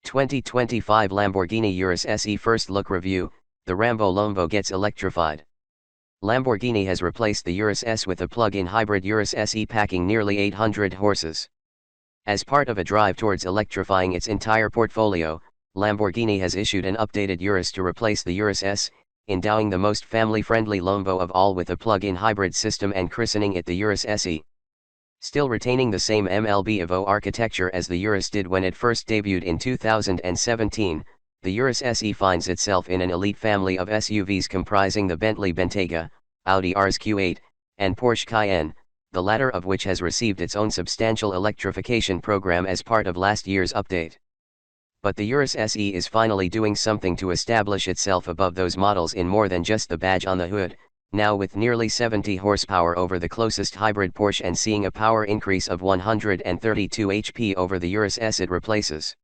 2025 Lamborghini Urus SE First Look Review, the Rambo Lambo gets electrified. Lamborghini has replaced the Urus S with a plug-in hybrid Urus SE packing nearly 800 horses. As part of a drive towards electrifying its entire portfolio, Lamborghini has issued an updated Urus to replace the Urus S, endowing the most family-friendly Lambo of all with a plug-in hybrid system and christening it the Urus SE. Still retaining the same MLB Evo architecture as the Urus did when it first debuted in 2017, the Urus SE finds itself in an elite family of SUVs comprising the Bentley Bentayga, Audi RS Q8, and Porsche Cayenne, the latter of which has received its own substantial electrification program as part of last year's update. But the Urus SE is finally doing something to establish itself above those models in more than just the badge on the hood, now with nearly 70 horsepower over the closest hybrid Porsche and seeing a power increase of 132 HP over the Urus S it replaces.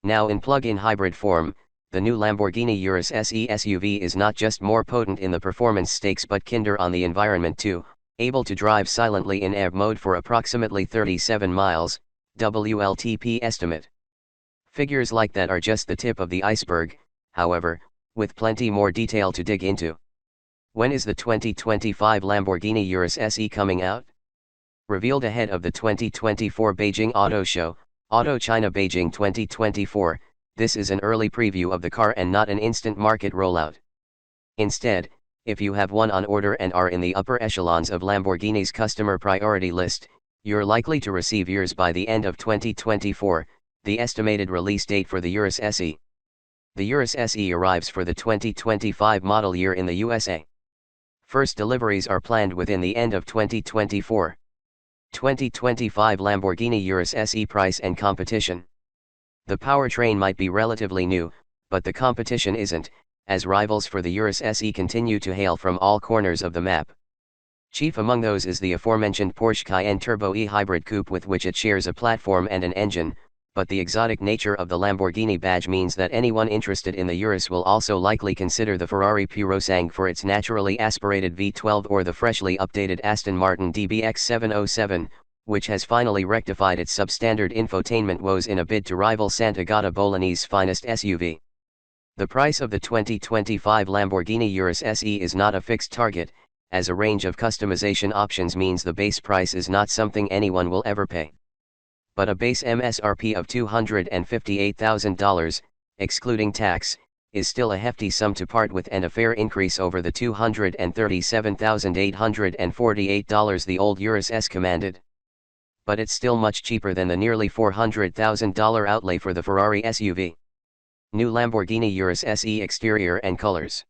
Now in plug-in hybrid form, the new Lamborghini Urus SE SUV is not just more potent in the performance stakes but kinder on the environment too, able to drive silently in EV mode for approximately 37 miles, WLTP estimate. Figures like that are just the tip of the iceberg, however, with plenty more detail to dig into. When is the 2025 Lamborghini Urus SE coming out? Revealed ahead of the 2024 Beijing Auto Show, Auto China Beijing 2024, this is an early preview of the car and not an instant market rollout. Instead, if you have one on order and are in the upper echelons of Lamborghini's customer priority list, you're likely to receive yours by the end of 2024, the estimated release date for the Urus SE. The Urus SE arrives for the 2025 model year in the USA. First deliveries are planned within the end of 2024. 2025 Lamborghini Urus SE price and competition. The powertrain might be relatively new, but the competition isn't, as rivals for the Urus SE continue to hail from all corners of the map. Chief among those is the aforementioned Porsche Cayenne Turbo E Hybrid Coupe with which it shares a platform and an engine, but the exotic nature of the Lamborghini badge means that anyone interested in the Urus will also likely consider the Ferrari Purosangue for its naturally aspirated V12 or the freshly updated Aston Martin DBX 707, which has finally rectified its substandard infotainment woes in a bid to rival Sant'Agata Bolognese finest SUV. The price of the 2025 Lamborghini Urus SE is not a fixed target, as a range of customization options means the base price is not something anyone will ever pay. But a base MSRP of $258,000, excluding tax, is still a hefty sum to part with and a fair increase over the $237,848 the old Urus S commanded. But it's still much cheaper than the nearly $400,000 outlay for the Ferrari SUV. New Lamborghini Urus SE exterior and colors.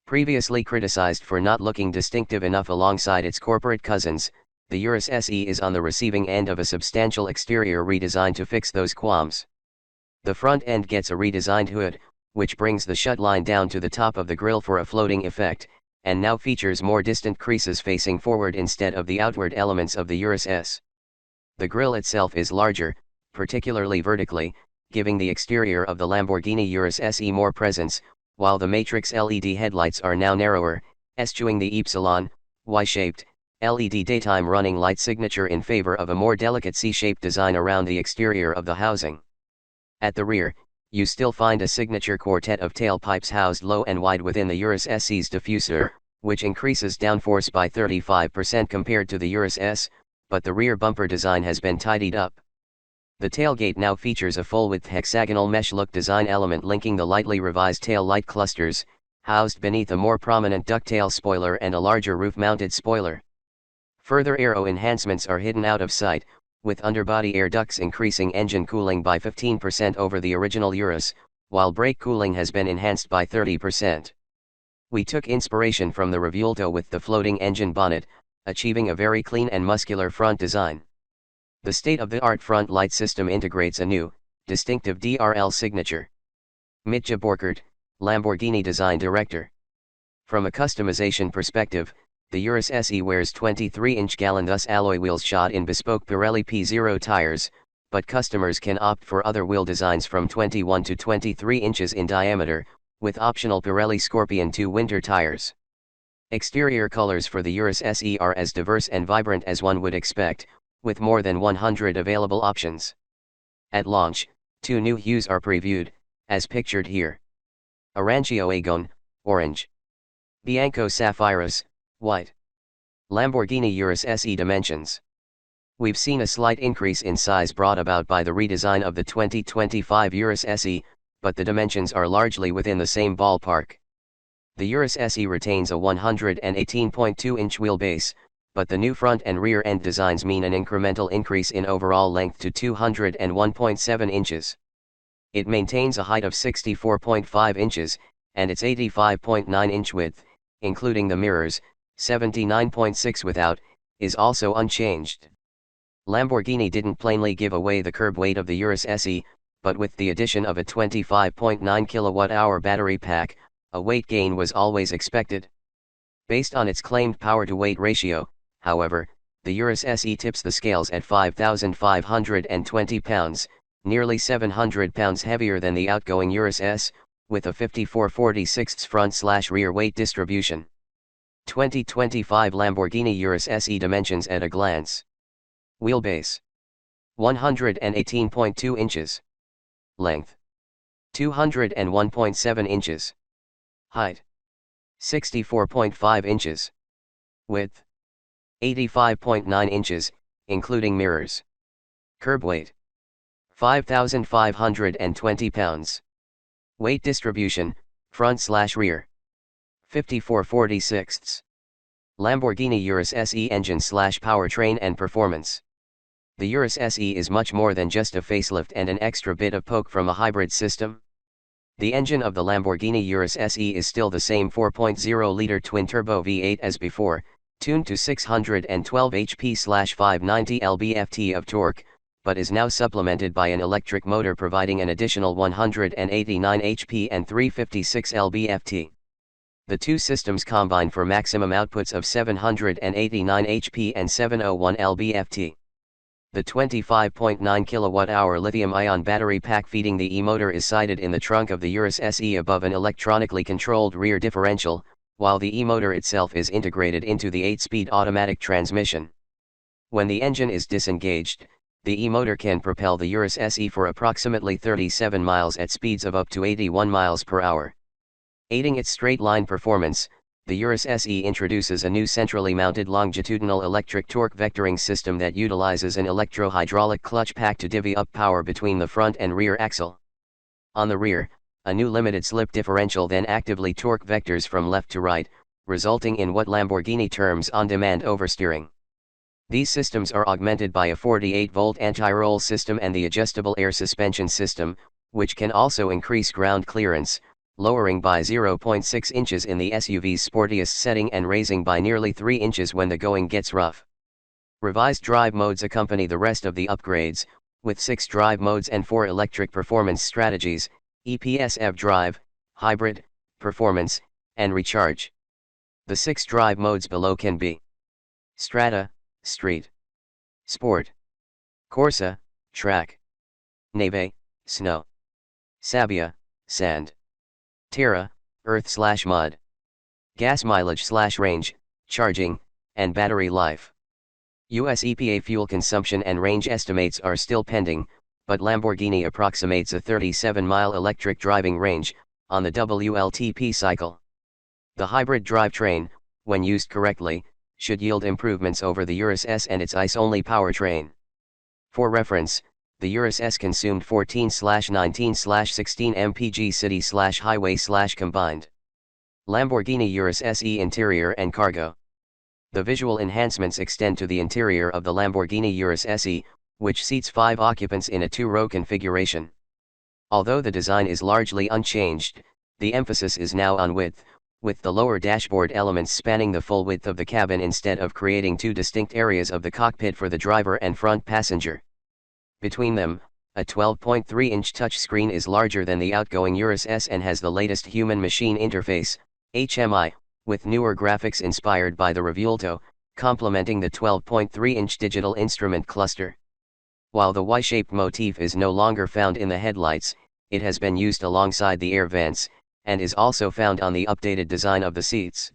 Previously criticized for not looking distinctive enough alongside its corporate cousins, the Urus SE is on the receiving end of a substantial exterior redesign to fix those qualms. The front end gets a redesigned hood, which brings the shut line down to the top of the grille for a floating effect, and now features more distant creases facing forward instead of the outward elements of the Urus S. The grille itself is larger, particularly vertically, giving the exterior of the Lamborghini Urus SE more presence, while the matrix LED headlights are now narrower, eschewing the Ypsilon, Y-shaped, LED daytime running light signature in favor of a more delicate C-shaped design around the exterior of the housing. At the rear, you still find a signature quartet of tailpipes housed low and wide within the Urus SE's diffuser, which increases downforce by 35% compared to the Urus S, but the rear bumper design has been tidied up. The tailgate now features a full-width hexagonal mesh look design element linking the lightly revised tail light clusters, housed beneath a more prominent ducktail spoiler and a larger roof-mounted spoiler. Further aero enhancements are hidden out of sight, with underbody air ducts increasing engine cooling by 15% over the original Urus, while brake cooling has been enhanced by 30%. We took inspiration from the Revuelto with the floating engine bonnet, achieving a very clean and muscular front design. The state-of-the-art front light system integrates a new, distinctive DRL signature. Mitja Borkert, Lamborghini Design Director. From a customization perspective, the Urus SE wears 23-inch Galanthus alloy wheels shod in bespoke Pirelli P0 tires, but customers can opt for other wheel designs from 21 to 23 inches in diameter, with optional Pirelli Scorpion 2 winter tires. Exterior colors for the Urus SE are as diverse and vibrant as one would expect, with more than 100 available options. At launch, Two new hues are previewed, as pictured here. Arancia Agone, orange. Bianco Sapphirus, white. Lamborghini Urus SE dimensions. We've seen a slight increase in size brought about by the redesign of the 2025 Urus SE, but the dimensions are largely within the same ballpark. The Urus SE retains a 118.2-inch wheelbase, but the new front and rear end designs mean an incremental increase in overall length to 201.7 inches. It maintains a height of 64.5 inches, and its 85.9-inch width, including the mirrors, 79.6 without, is also unchanged. Lamborghini didn't plainly give away the curb weight of the Urus SE, but with the addition of a 25.9 kWh battery pack, a weight gain was always expected. Based on its claimed power-to-weight ratio, however, the Urus SE tips the scales at 5,520 pounds, nearly 700 pounds heavier than the outgoing Urus S, with a 54/46 front/rear weight distribution. 2025 Lamborghini Urus SE dimensions at a glance. Wheelbase: 118.2 inches. Length: 201.7 inches. Height: 64.5 inches. Width: 85.9 inches, including mirrors. Curb weight: 5,520 pounds. Weight distribution, front/rear: 54/46. Lamborghini Urus SE engine/powertrain and performance. The Urus SE is much more than just a facelift and an extra bit of poke from a hybrid system. The engine of the Lamborghini Urus SE is still the same 4.0-liter twin-turbo V8 as before, tuned to 612 HP/590 lb-ft of torque, but is now supplemented by an electric motor providing an additional 189 HP and 356 lb-ft. The two systems combine for maximum outputs of 789 HP and 701 lb-ft. The 25.9 kWh lithium-ion battery pack feeding the e-motor is sited in the trunk of the Urus SE above an electronically controlled rear differential, while the e-motor itself is integrated into the 8-speed automatic transmission. When the engine is disengaged, the e-motor can propel the Urus SE for approximately 37 miles at speeds of up to 81 miles per hour. Aiding its straight-line performance, the Urus SE introduces a new centrally mounted longitudinal electric torque vectoring system that utilizes an electro-hydraulic clutch pack to divvy up power between the front and rear axle. On the rear, a new limited slip differential then actively torque vectors from left to right, resulting in what Lamborghini terms on-demand oversteering. These systems are augmented by a 48-volt anti-roll system and the adjustable air suspension system, which can also increase ground clearance, lowering by 0.6 inches in the SUV's sportiest setting and raising by nearly 3 inches when the going gets rough. Revised drive modes accompany the rest of the upgrades, with 6 drive modes and 4 electric performance strategies: EPSF drive, hybrid, performance, and recharge. The 6 drive modes below can be Strata, street; Sport; Corsa, track; Neve, snow; Sabbia, sand; Terra, earth/mud. Gas mileage/range, charging, and battery life. US EPA fuel consumption and range estimates are still pending, but Lamborghini approximates a 37-mile electric driving range on the WLTP cycle. The hybrid drivetrain, when used correctly, should yield improvements over the Urus S and its ICE-only powertrain. For reference, the Urus S consumed 14/19/16 mpg city/highway/combined. Lamborghini Urus SE interior and cargo. The visual enhancements extend to the interior of the Lamborghini Urus SE, which seats 5 occupants in a 2-row configuration. Although the design is largely unchanged, the emphasis is now on width, with the lower dashboard elements spanning the full width of the cabin instead of creating 2 distinct areas of the cockpit for the driver and front passenger. Between them, a 12.3-inch touchscreen is larger than the outgoing Urus S and has the latest human-machine interface, HMI, with newer graphics inspired by the Revuelto, complementing the 12.3-inch digital instrument cluster. While the Y-shaped motif is no longer found in the headlights, it has been used alongside the air vents, and is also found on the updated design of the seats.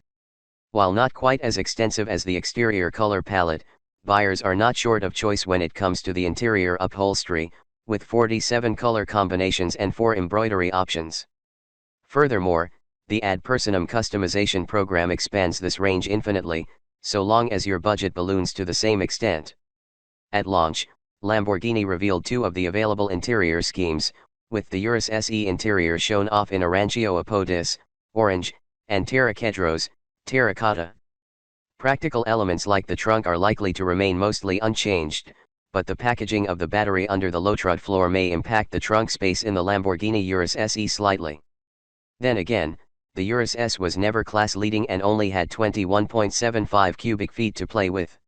While not quite as extensive as the exterior color palette, buyers are not short of choice when it comes to the interior upholstery, with 47 color combinations and 4 embroidery options. Furthermore, the ad personam customization program expands this range infinitely, so long as your budget balloons to the same extent. At launch, Lamborghini revealed 2 of the available interior schemes, with the Urus SE interior shown off in Aranceo Apodis, orange, and Terra Kedros, terracotta. Practical elements like the trunk are likely to remain mostly unchanged, but the packaging of the battery under the Lotrud floor may impact the trunk space in the Lamborghini Urus SE slightly. Then again, the Urus S was never class-leading and only had 21.75 cubic feet to play with.